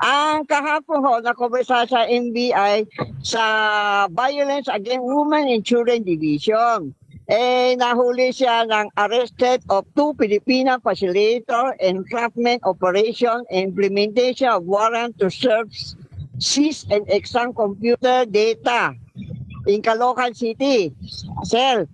Ang kahapon ho, nakonversa sa NBI sa Violence Against Women and Children Division. Nahuli siya ng arrested of 2 Filipino facilitator, entrapment operation, implementation of warrant to serve, seize and extract computer data in Caloocan City. Sir,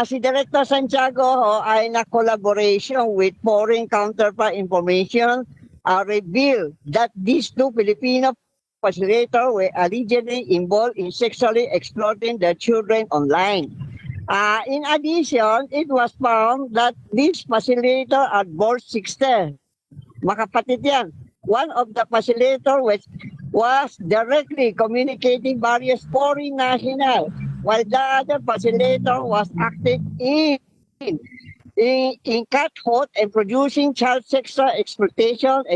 si Director Santiago ho, ay na collaboration with foreign counterpart information revealed that these 2 Filipino facilitators were allegedly involved in sexually exploiting the children online. In addition, it was found that these facilitators are both 60. Makapatid yan. One of the facilitators was directly communicating various foreign nationals, while the other facilitator was acting in cutthroat and producing child sexual exploitation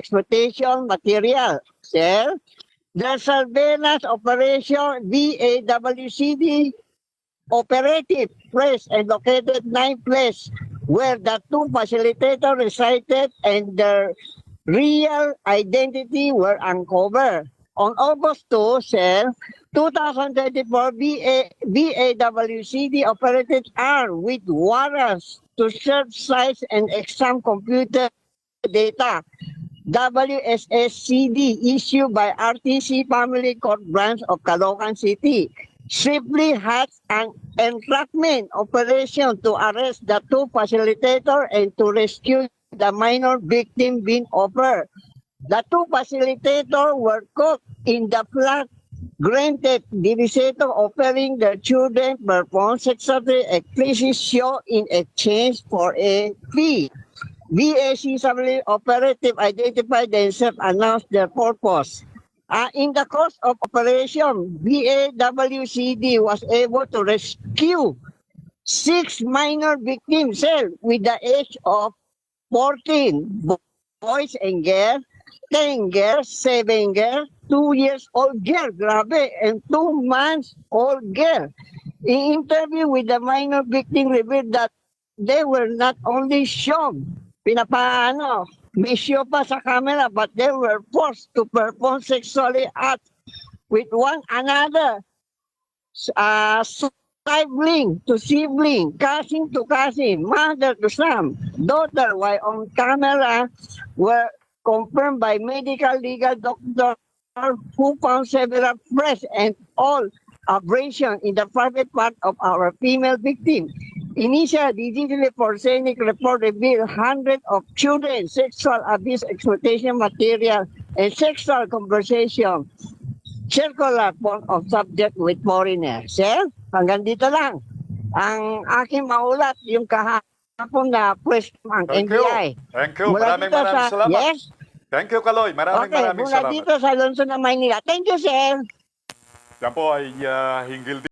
material. Sir, the surveillance operation VAWCD operative place and located 9 places where the 2 facilitators resided and their real identity were uncovered. On August 2, sir, 2024, VAWCD operated armed with warrants to serve, size, and extract computer data. WSSCD issued by RTC Family Court Branch of Caloocan City simply had an entrapment operation to arrest the 2 facilitators and to rescue the minor victim being offered. The 2 facilitators were caught in the flat granted delito offering their children perform sexually explicit show in exchange for a fee. VAC operative identified themselves, announced their purpose. In the course of operation, VAWCD was able to rescue 6 minor victims, sir, with the age of 14 boys and girls, 10 girls, 7 girls, 2 years old girl, grabe, and 2 months old girl. In interview with the minor victim revealed that they were not only shown, may show pa sa camera, but they were forced to perform sexually acts with one another, sibling to sibling, cousin to cousin, mother to son, daughter, while on camera were confirmed by medical legal doctor who found several fresh and all abrasion in the private part of our female victim. Initial digitally forensic report revealed hundreds of children sexual abuse exploitation material and sexual conversation circular phone of subject with foreigner. Sir, hanggang dito lang. Ang aking maulat yung kahapon na press ng NBI. Thank you. Mula Maraming dito salamat. Yes? Thank you, Kaloy. Maraming Mula salamat. dito sa Lungsod ng Maynila. Thank you, sir. Yan po ay hinggil din.